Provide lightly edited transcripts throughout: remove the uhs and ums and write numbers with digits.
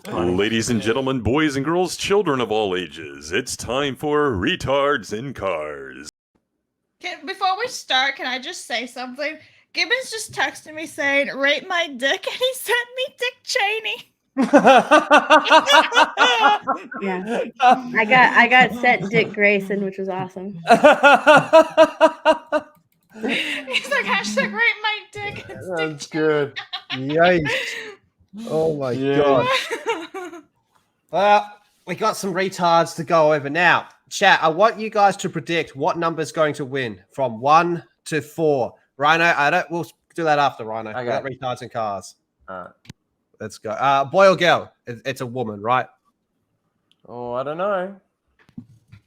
Ladies and gentlemen, boys and girls, children of all ages, it's time for Retards in Cars. Before we start, can I just say something? Gibbons just texted me saying, "Rate my dick," and he sent me Dick Cheney. Yeah, I got sent Dick Grayson, which was awesome. He's like, hashtag rate my dick. It's That's Dick good. Yikes. Oh my god. Well, we got some retards to go over now. Chat, I want you guys to predict what number is going to win from 1 to 4. Rhino, we'll do that after, Rhino. Okay. We got retards in cars. All right. Let's go. Boy or girl? It's a woman, right? Oh, I don't know.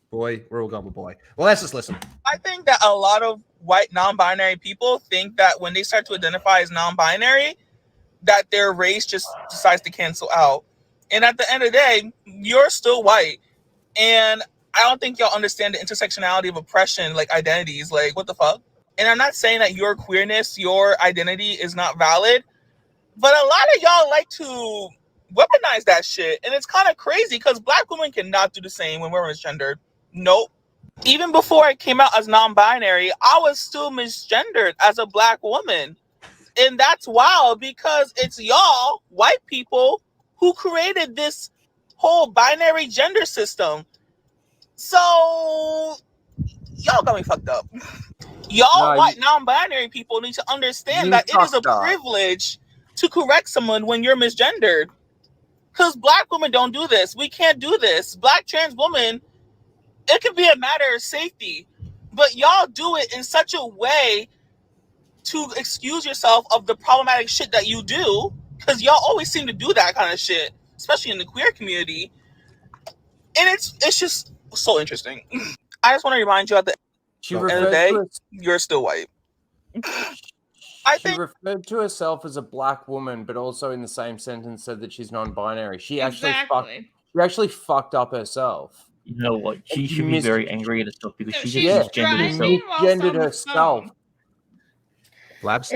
Boy, we're all going with boy. Well, let's just listen. I think that a lot of white non-binary people think that when they start to identify as non-binary, that their race just decides to cancel out. And at the end of the day, you're still white. And I don't think y'all understand the intersectionality of oppression, like identities. Like, what the fuck? And I'm not saying that your queerness, your identity is not valid, but a lot of y'all like to weaponize that shit. And it's kind of crazy because Black women cannot do the same when we're misgendered. Nope. Even before I came out as non-binary, I was still misgendered as a Black woman. And that's wild because it's y'all, white people, who created this whole binary gender system. So, y'all got me fucked up. Y'all white non-binary people need to understand that it is a privilege to correct someone when you're misgendered. Because Black women don't do this. We can't do this. Black trans women, it could be a matter of safety. But y'all do it in such a way to excuse yourself of the problematic shit that you do. Because y'all always seem to do that kind of shit, especially in the queer community. And it's just so interesting. I just want to remind you at the end of the day, you're still white. She referred to herself as a Black woman, but also in the same sentence said that she's non-binary. She actually fucked up herself. You know what? She should be very angry at herself because she just misgendered herself. Labs?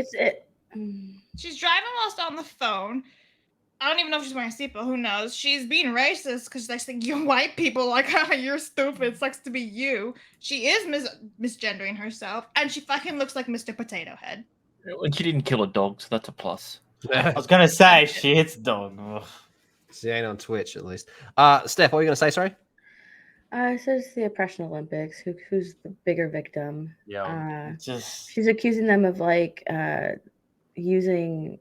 She's driving whilst on the phone. I don't even know if she's wearing a seatbelt. Who knows? She's being racist because they think you white people like, you're stupid. Sucks to be you. She is misgendering herself, and she fucking looks like Mr. Potato Head. And she didn't kill a dog, so that's a plus. I was gonna say she hits dog. Ugh. She ain't on Twitch at least. Steph, what were you gonna say? Sorry. So it's the oppression Olympics. Who's the bigger victim? Yeah. She's accusing them of like using.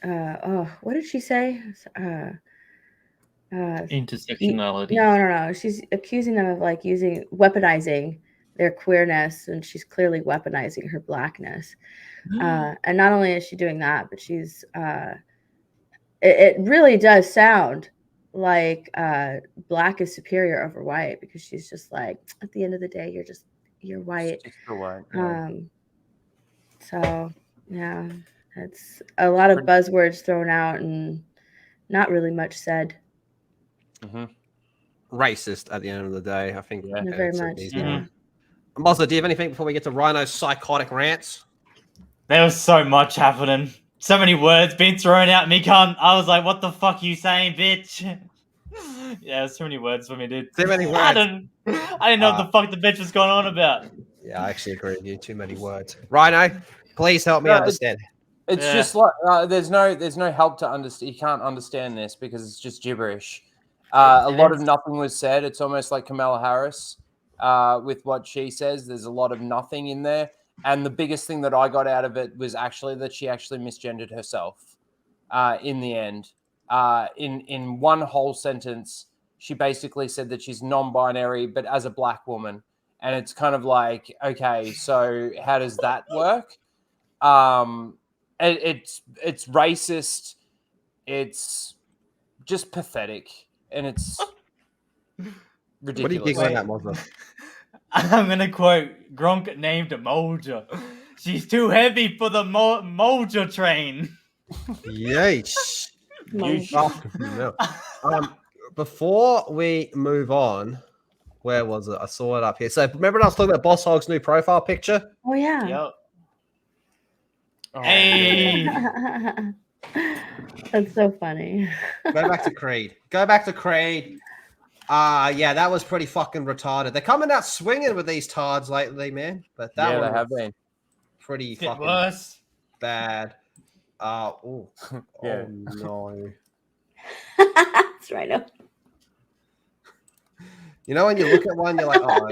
What did she say? Intersectionality. No. She's accusing them of like weaponizing their queerness, and she's clearly weaponizing her Blackness. And not only is she doing that, but she's it really does sound like Black is superior over white, because she's just like, at the end of the day, you're white. So yeah, it's a lot of buzzwords thrown out and not really much said. Racist at the end of the day, I think. Yeah, very much. Yeah. Mozza, do you have anything before we get to Rhino's psychotic rants? There was so much happening. So many words being thrown at me, cunt. I was like, what the fuck are you saying, bitch? Yeah, there's too many words for me, dude. Too many words. I didn't know what the fuck the bitch was going on about. Yeah, I actually agree with you. Too many words. Rhino, please help me understand. It's just like there's no help to understand. You can't understand this because it's just gibberish. A lot of nothing was said. It's almost like Kamala Harris with what she says. There's a lot of nothing in there. And the biggest thing that I got out of it was actually that she actually misgendered herself in the end. In one whole sentence, she basically said that she's non-binary, but as a Black woman. And it's kind of like, okay, so how does that work? It's racist. It's just pathetic. And it's ridiculous. What do you think on that, Mozza? I'm going to quote Gronk named Molja. She's too heavy for the Molja train. Yeesh. Before we move on, where was it? I saw it up here. So remember when I was talking about Boss Hog's new profile picture? Oh, yeah. Yep. Hey. That's so funny. Go back to Creed. Go back to Creed. Yeah, that was pretty fucking retarded. They're coming out swinging with these tards lately, man. But that Yeah, one they was have been. pretty It's getting fucking worse. bad. Oh, Yeah. oh no. That's right. No. You know when you look at one, you're like, oh.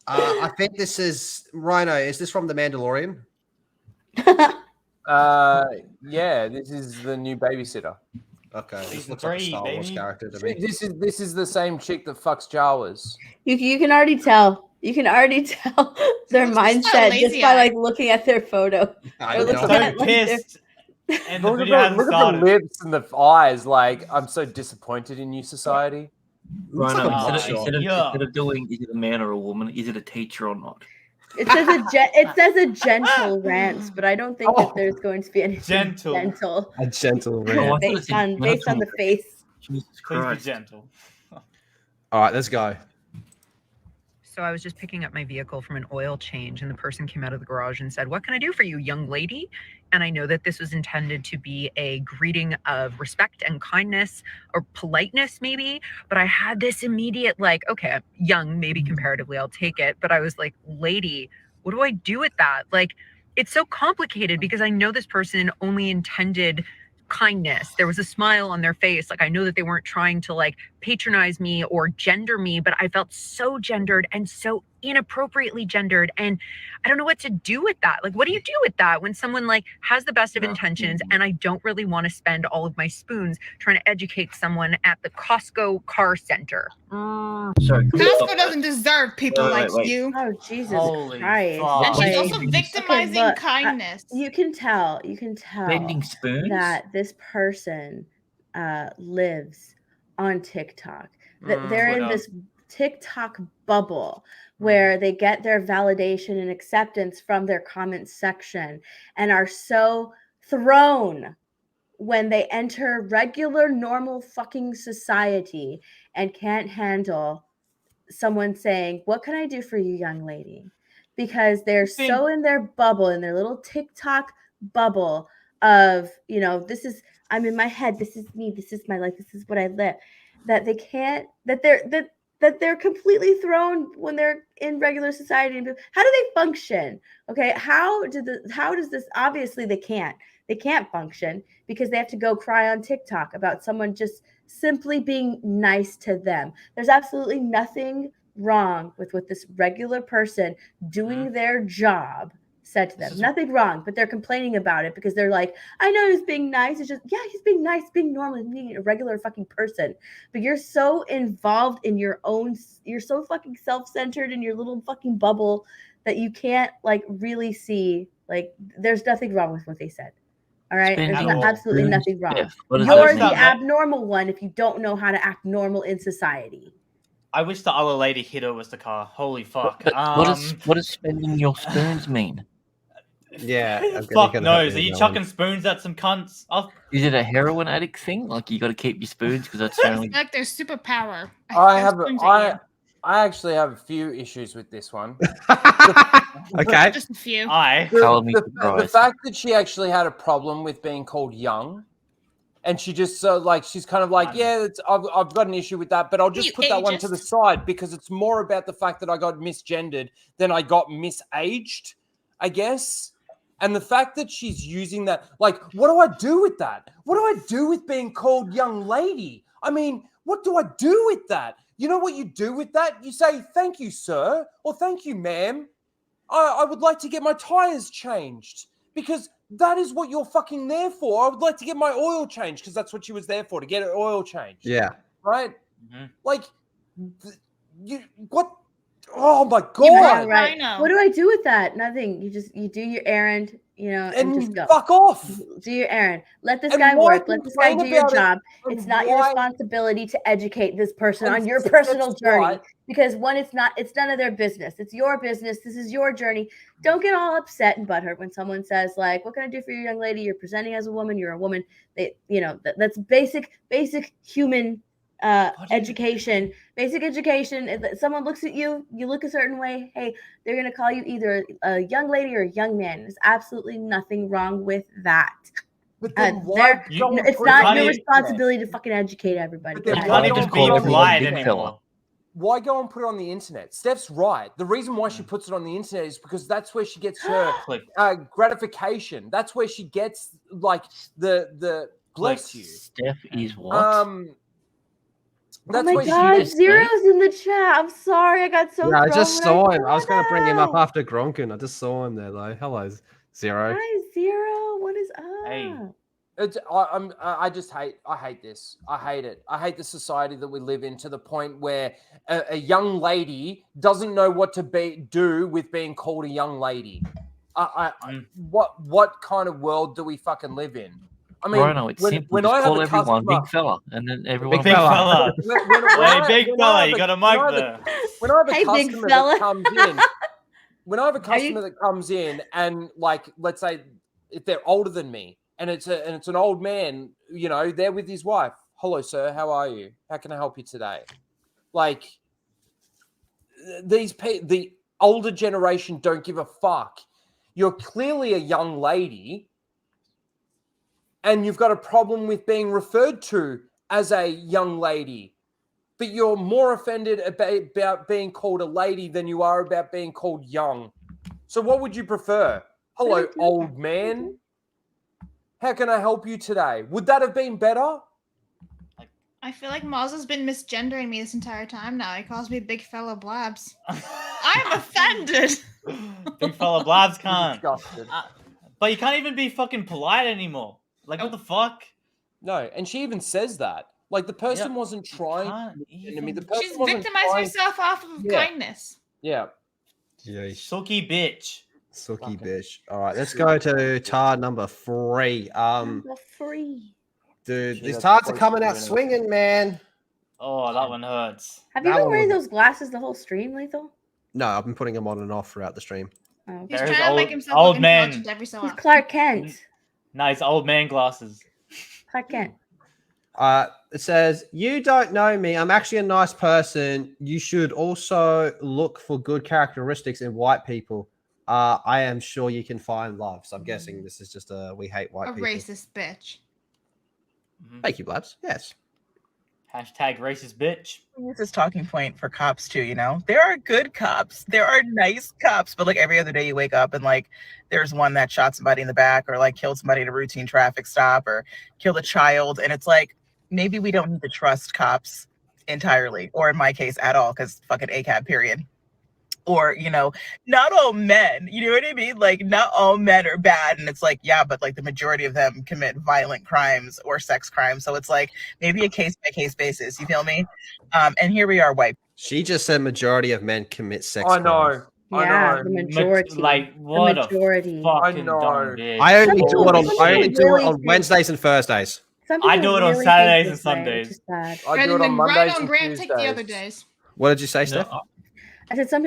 I think this is Rhino. Is this from The Mandalorian? Yeah, this is the new babysitter. Okay, this Season looks like a 3, Star Wars baby. character to me. This is the same chick that fucks Jawas. You can already tell. You can already tell their Looks just so mindset just lazy by eyed. like looking at their photo. I Or know. looking So at, like, their- pissed. And the Look video hasn't at the started. lips and the eyes. Like, I'm so disappointed in you, society. Looks Rhino, like a Ah, instead, of, mugshot. instead, of, yeah. instead of doing is it a man or a woman, is it a teacher or not? It says a gentle rant, but I don't think that Oh. there's going to be anything Gentle. gentle A gentle Oh, I rant. thought it based said on the face. Jesus Please be Christ. gentle. All right, let's go. So I was just picking up my vehicle from an oil change, and the person came out of the garage and said, "What can I do for you, young lady?" And I know that this was intended to be a greeting of respect and kindness or politeness, maybe. But I had this immediate, like, okay, young, maybe comparatively, I'll take it. But I was like, lady, what do I do with that? Like, it's so complicated because I know this person only intended kindness. There was a smile on their face. Like, I know that they weren't trying to like patronize me or gender me, but I felt so gendered and so inappropriately gendered. And I don't know what to do with that. Like, what do you do with that when someone like has the best of intentions and I don't really want to spend all of my spoons trying to educate someone at the Costco car center? Sorry, Costco doesn't deserve people Wait, like wait. you. Oh Jesus Holy Christ! fuck. And she's Like, also victimizing look, kindness. you can tell Bending spoons? that this person lives on TikTok. That they're in Twitter. this TikTok bubble where they get their validation and acceptance from their comment section and are so thrown when they enter regular normal fucking society and can't handle someone saying, "What can I do for you, young lady?" Because they're so in their bubble, in their little TikTok bubble of, you know, this is, I'm in my head, this is me, this is my life, this is what I live, that they can't, that they're completely thrown when they're in regular society. How do they function? Okay, how does this, obviously they can't function because they have to go cry on TikTok about someone just simply being nice to them. There's absolutely nothing wrong with what this regular person doing their job said to them. Nothing wrong, but they're complaining about it because they're like, I know he's being nice. It's just, yeah, he's being nice, being normal, he's being a regular fucking person. But you're so involved in your own, you're so fucking self-centered in your little fucking bubble that you can't like really see, like, there's nothing wrong with what they said. All right, there's absolutely nothing wrong. You're the abnormal one if you don't know how to act normal in society. I wish the other lady hit her with the car. Holy fuck. But what does spending your spoons mean? Yeah. Fuck knows. Are you chucking spoons at some cunts? Is it a heroin addict thing? Like you got to keep your spoons because that's only. It's like their superpower. I actually have a few issues with this one. Okay. Just a few. The fact that she actually had a problem with being called young, and she just she's kind of like, yeah, I've got an issue with that, but I'll just put that one to the side because it's more about the fact that I got misgendered than I got misaged, I guess. And the fact that she's using that, like, what do I do with that? What do I do with being called young lady? I mean, what do I do with that? You know what you do with that? You say, thank you, sir, or thank you, ma'am. I would like to get my tires changed because that is what you're fucking there for. I would like to get my oil changed because that's what she was there for, to get her oil changed. Yeah. Right? Mm-hmm. Like, what? Oh my God. Right. What do I do with that? Nothing. You do your errand, you know, and just go. Fuck off. Do your errand. Let this guy work. Let this guy do your job. It's not your responsibility to educate this person on your personal journey because one, it's none of their business. It's your business. This is your journey. Don't get all upset and butthurt when someone says like, "What can I do for you, young lady? You're presenting as a woman. You're a woman." That's basic human education, basic education. If someone looks at you, you look a certain way. Hey, they're gonna call you either a young lady or a young man. There's absolutely nothing wrong with that. But then why go and It's put it not on your the responsibility to fucking educate everybody. But then You Go why ahead. can't go even and be put it on the polite internet? anymore. Why go and put it on the internet? Steph's right. The reason why she puts it on the internet is because that's where she gets her gratification. That's where she gets like the bless you. Steph is what? Oh That's my where god, she Zero's in the chat. I'm sorry, I got so Yeah, I thrown just when saw I him. I was saw going to bring him up that. after Gronkin. I just saw him there, though. Hello, Zero. Hi, Zero. What is up? Hey. I just hate. I hate this. I hate it. I hate the society that we live in to the point where a young lady doesn't know what to do with being called a young lady. What kind of world do we fucking live in? I mean, Rhino, it's simple. when Just I have call a everyone customer, big fella, and then everyone. Big fella. Hey, big fella, you got a mic there. When I have a Hey, big customer fella. that comes in, when I have a customer that comes in, and like, let's say if they're older than me, and it's an old man, you know, they're with his wife. Hello, sir. How are you? How can I help you today? Like, the older generation don't give a fuck. You're clearly a young lady, and you've got a problem with being referred to as a young lady, but you're more offended about being called a lady than you are about being called young. So what would you prefer? Hello, old man. How can I help you today? Would that have been better? I feel like Moz has been misgendering me this entire time now. He calls me big fella blabs. I'm offended. Big fella blabs can't. Disgusted. But you can't even be fucking polite anymore. Like, what the fuck? No, and she even says that. Like, the person wasn't trying to me. The person She's wasn't victimized trying- herself off of Yeah. kindness. Yeah. Sucky bitch. Sucky bitch. All right, let's go to Tard number 3. Number 3. Dude, Shit, these that's Tards are close coming to out it. swinging, man. Oh, that one hurts. Have you That been one wearing was- those glasses the whole stream, Lethal? No, I've been putting them on and off throughout the stream. Oh, He's There's trying to make old- himself old look man. intelligent every so He's often. Clark Kent. Nice old man glasses. Clark Kent. It says, you don't know me. I'm actually a nice person. You should also look for good characteristics in white people. I am sure you can find love. So I'm guessing this is just a we hate white A people. racist bitch. Thank you, Blabs. Yes. Hashtag racist bitch. Use this talking point for cops too, you know? There are good cops. There are nice cops, but like every other day you wake up and like there's one that shot somebody in the back or like killed somebody at a routine traffic stop or killed a child. And it's like, maybe we don't need to trust cops entirely, or in my case at all, because fucking ACAB, period. Or, you know, not all men, you know what I mean? Like, not all men are bad. And it's like, yeah, but like the majority of them commit violent crimes or sex crimes. So it's like maybe a case by case basis, you feel me? And here we are, white. She just said majority of men commit sex I know. crimes. Yeah, the majority. Like, what the majority. a fucking I know. dumb bitch. I only Some do it on, people I only do it really on think- Wednesdays and Thursdays. Some I people do it on really Saturdays think and this way, Sundays. which is sad. I do it on And Mondays Rhino and and Grant take the other Tuesdays. days. What did you say, Steph? I said some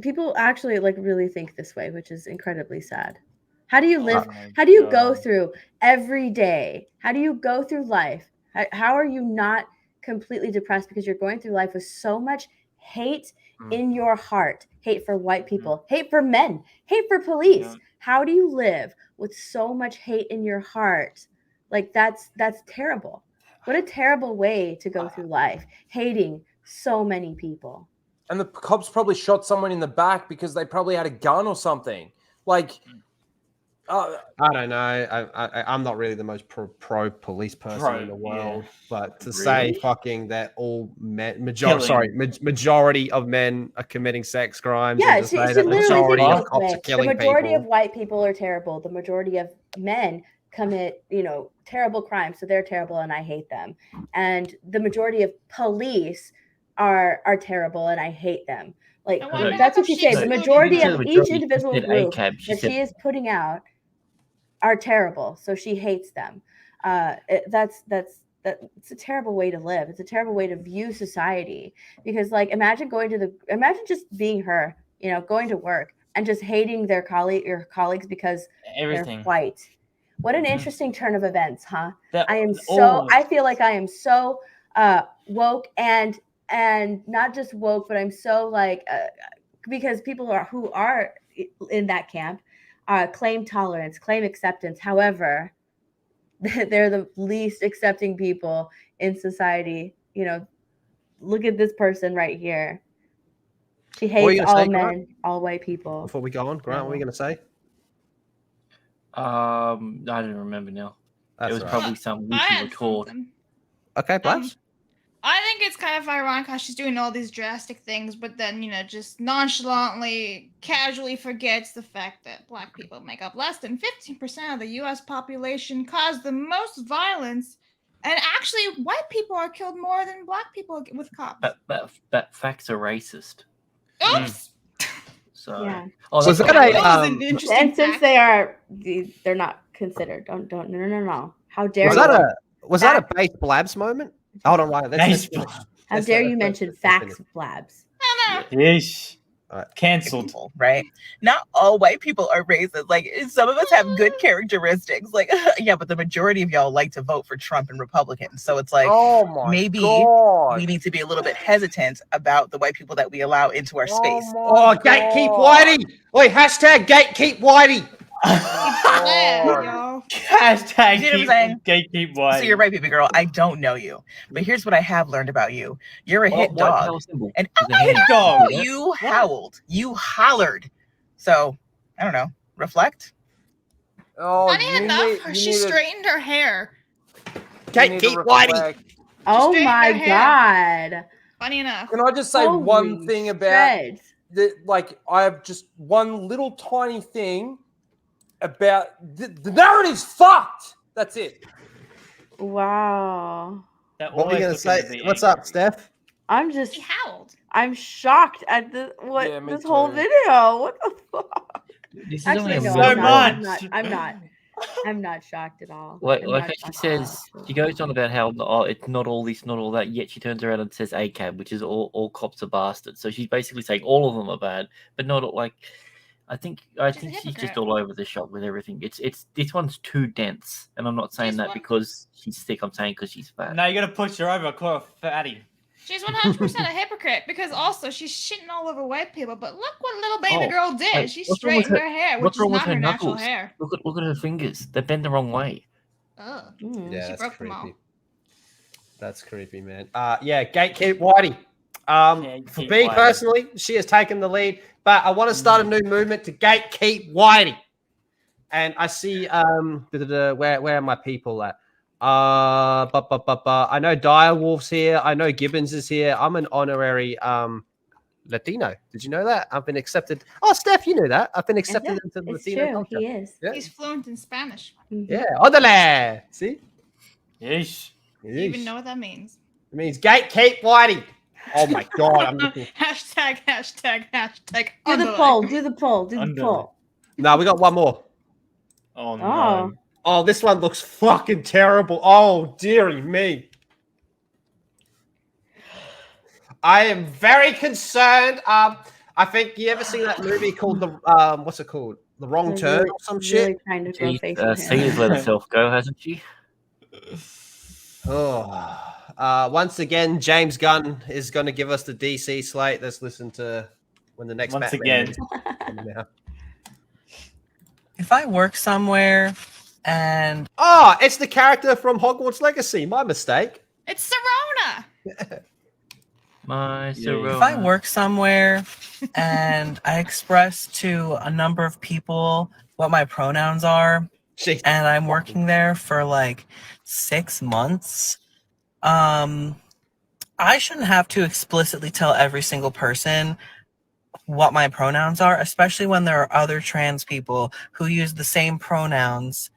people actually like really think this way, which is incredibly sad. How do you live? Oh my How do you go God. through every day? How do you go through life? How are you not completely depressed because you're going through life with so much hate in your heart? Hate for white people, hate for men, hate for police. Yeah. How do you live with so much hate in your heart? Like that's terrible. What a terrible way to go through life, hating so many people. And the cops probably shot someone in the back because they probably had a gun or something. Like, I don't know. I'm not really the most pro police person in the world, but to say fucking that all men, majority of men are committing sex crimes. Yeah, and to she say that the literally majority thinks of this cops way. are killing The majority people. of white people are terrible. The majority of men commit, terrible crimes, so they're terrible, and I hate them. And the majority of police are terrible, and I hate them. Like I wonder that's how what she she's said. The including majority them. of The each majority, individual she said group ACAB, she that said- she is putting out are terrible, so she hates them. That's it's a terrible way to live. It's a terrible way to view society, because like imagine just being her, going to work and just hating your colleagues because Everything. they're white. What an interesting turn of events, huh? That- I oh. feel like I am so woke and not just woke, but I'm so like because people who are in that camp claim tolerance, claim acceptance. However, they're the least accepting people in society. You know, look at this person right here. She What were you hates gonna all say, Grant? men, all white people. Before we go on, Grant, what were you going to say? I don't remember now. That's it was all right. probably some I wiki had retort. something. Okay, Blabs. I think it's kind of ironic how she's doing all these drastic things, but then, just nonchalantly, casually forgets the fact that black people make up less than 15% of the US population, cause the most violence, and actually, white people are killed more than black people with cops. That facts are racist. Oops! So, Yeah. oh, Was that's that right. That was an interesting And since fact. they are, they're not considered. No. How dare Was you? that a base Blabs moment? Hold on, right. Let's finish. How Let's- dare let's- you mention let's facts, finish. Blabs? Yeesh. Right. Cancelled. People, right? Not all white people are racist. Like some of us have good characteristics. Like, yeah, but the majority of y'all like to vote for Trump and Republicans. So it's like, Oh my maybe God. we need to be a little bit hesitant about the white people that we allow into our space. Oh, gatekeep Whitey! Oi, hashtag gatekeep Whitey! Blab, y'all. Hashtag You know what I'm saying? gatekeep white. So you're right, baby girl. I don't know you, but here's what I have learned about you. You're a hit White dog, power symbol and is a hand. dog. See that? you howled, you hollered. So I don't know. Reflect. Oh, Funny you enough, need- she you need to- straightened her hair. you need to Gatekeep Whitey! reflect. Oh straightened my her hair. god! Funny enough. Can I just say one Holy thing about shreds. like I have just one little tiny thing about the narrative's fucked. That's it. Wow. What were you going to say? What's up, Steph? I'm just. She howled. I'm shocked at Yeah, me this whole too. video. What the fuck? This is Actually, only no, so I'm not. much. I'm not shocked at all. Like, I'm like not how she shocked at all, says, actually. she goes on about how it's not all this, not all that. Yet she turns around and says ACAB, which is all cops are bastards. So she's basically saying all of them are bad, but not all, like. I think she's just hypocrite. all over the shop with everything. It's this one's too dense, and I'm not saying She's that one- because she's thick. I'm saying because she's fat. No, you gotta push her over. Call her fatty. She's 100% a hypocrite because also she's shitting all over white people. But look what little baby Oh, girl did. wait, she what's wrong with straightened her- her hair, which What's is wrong with not her her natural knuckles? hair. Look at her fingers. They bend the wrong way. Ugh. Yeah, She that's broke them all. creepy. That's creepy, man. Yeah, gatekeep Whitey. For Gatekeep me Whitey. personally, she has taken the lead, but I want to start a new movement to gatekeep Whitey. And I see where are my people at? I know Direwolf's here. I know Gibbons is here. I'm an honorary Latino. Did you know that? I've been accepted. Oh, Steph, you knew that. I've been accepted into the It's Latino true. culture. He is. Yeah. He's fluent in Spanish. Yeah. Odele. See? Yeesh. Do you even know what that means? It means gatekeep Whitey. Oh my god, I'm looking. Hashtag. Do the underline. poll. Do the poll. Do the Underline. poll. No, we got one more. Oh Oh. no. Oh, this one looks fucking terrible. Oh, dearie me. I am very concerned. I think you ever seen that movie called the what's it called? The Wrong They're Turn really- or some really shit? trying to grow She's facial hair. Cena's let herself go, hasn't she? Oh. Once again, James Gunn is going to give us the DC slate. Let's listen to when the next Once Batman again. is coming out. If I work somewhere and Oh, it's the character from Hogwarts Legacy. My mistake. It's Serona. My if I Serona. work somewhere and I express to a number of people what my pronouns are, Jeez. and I'm working there for like 6 months, I shouldn't have to explicitly tell every single person what my pronouns are, especially when there are other trans people who use the same pronouns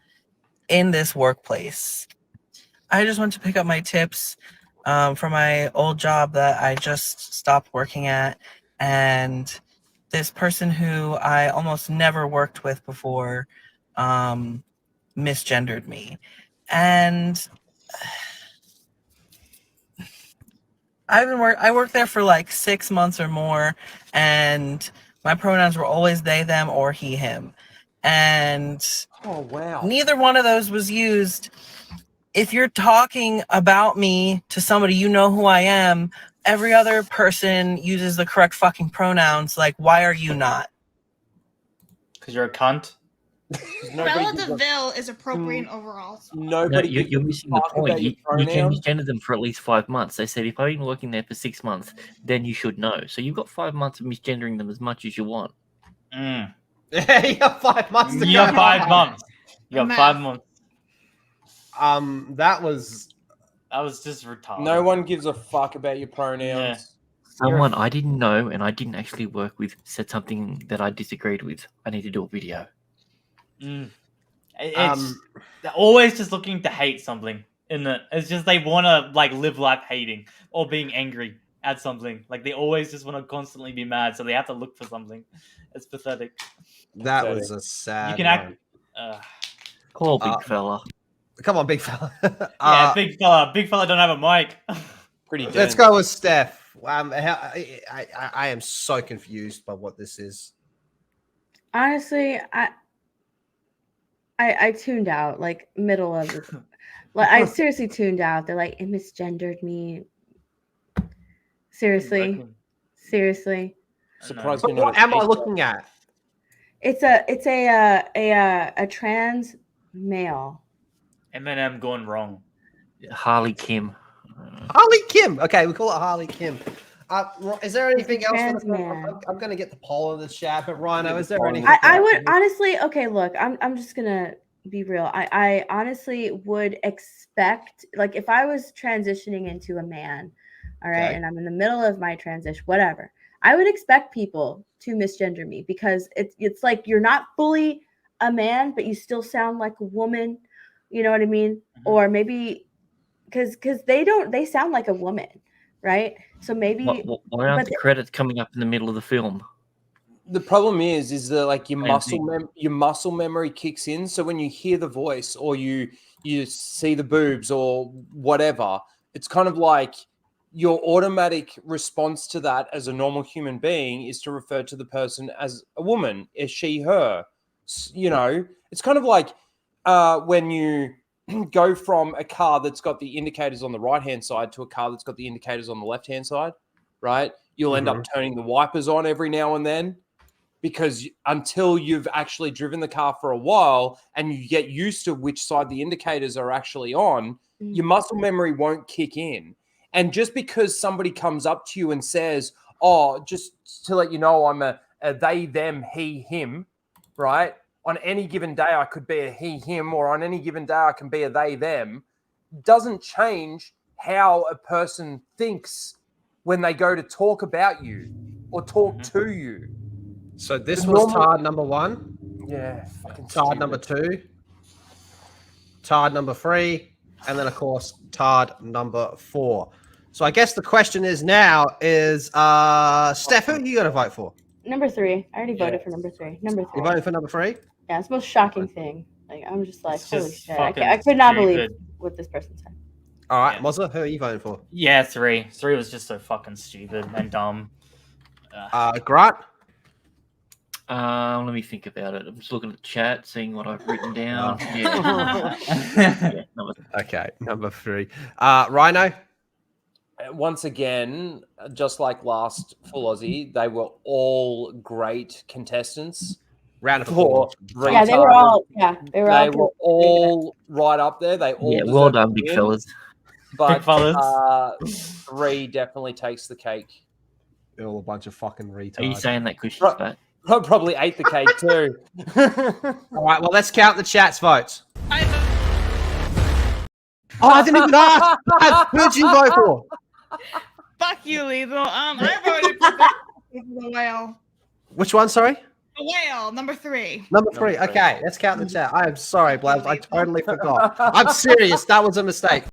in this workplace. I just want to pick up my tips from my old job that I just stopped working at, and this person who I almost never worked with before misgendered me. And I worked there for like 6 months or more, and my pronouns were always they, them, or he, him. And Oh wow. neither one of those was used if you're talking about me to somebody you know who I am, every other person uses the correct fucking pronouns. Like, why are you not? Because you're a cunt. Bella DeVille is appropriate overall. No, Nobody. you're missing the point. You can misgender them for at least 5 months. They said if I've been working there for 6 months, then you should know. So you've got 5 months of misgendering them as much as you want. Yeah, you got 5 months to You go. got 5 months. You got 5 months. That was just retarded. No one gives a fuck about your pronouns. Someone I didn't know and I didn't actually work with said something that I disagreed with. I need to do a video. It's they're always just looking to hate something, isn't it? It's just they want to like live life hating or being angry at something. Like they always just want to constantly be mad, so they have to look for something. It's pathetic. That was a sad. You can act. Call big fella. Come on, big fella. Yeah, big fella. Big fella don't have a mic. Pretty. Let's go with Steph. I am so confused by what this is. Honestly, I tuned out like middle of it. Like I seriously tuned out. They're like, it misgendered me. Seriously. Surprised. But what am I looking at? It's a trans male. Eminem gone wrong. Harley Kim. Harley Kim. Okay, we call it Harley Kim. Is there anything else? I'm going to get the poll in the chat, but Rhino, is there anything? I would honestly. Okay, look, I'm just gonna be real. I honestly would expect, like, if I was transitioning into a man, all right, and I'm in the middle of my transition, whatever, I would expect people to misgender me because it's like you're not fully a man, but you still sound like a woman. You know what I mean? Or maybe because they sound like a woman, right? So maybe why aren't the credits coming up in the middle of the film? The problem is that like your muscle memory kicks in. So when you hear the voice or you see the boobs or whatever, it's kind of like your automatic response to that as a normal human being is to refer to the person as a woman, as she, her. You know, it's kind of like when you go from a car that's got the indicators on the right-hand side to a car that's got the indicators on the left-hand side, right? You'll end up turning the wipers on every now and then because until you've actually driven the car for a while and you get used to which side the indicators are actually on, your muscle memory won't kick in. And just because somebody comes up to you and says, oh, just to let you know, I'm a they, them, he, him, right? On any given day, I could be a he, him, or on any given day, I can be a they, them, doesn't change how a person thinks when they go to talk about you or talk to you. So this was Tard number 1. Yeah. Tard number 2. Tard number 3. And then, of course, Tard number 4. So I guess the question is now is, Steph, who are you going to vote for? Number 3. I already voted for number 3. Number 3. You voted for number 3? Yeah, it's the most shocking thing. Like, I'm just like, It's holy just shit. fucking I could not believe stupid. what this person said. All right, Mozza, who are you voting for? Yeah, 3. 3 was just so fucking stupid and dumb. Grant? Let me think about it. I'm just looking at the chat, seeing what I've written down. Yeah. Okay, number 3. Rhino? Once again, just like last Full Aussie, they were all great contestants. Round of applause. Yeah, they were all. Yeah, They were all right up there. They all. Yeah, well done, big fellas. But Big fellas. 3 definitely takes the cake. They're all a bunch of fucking retards. Are you saying that because she's fat? Probably ate the cake too. All right, well, let's count the chat's votes. Oh, I didn't even ask. Who'd you vote for? Fuck you, Lethal. I voted for the whale. Which one, sorry? The whale, number 3. Number 3. Okay, let's count the chat. I am sorry, Blabs. I totally forgot. I'm serious. That was a mistake.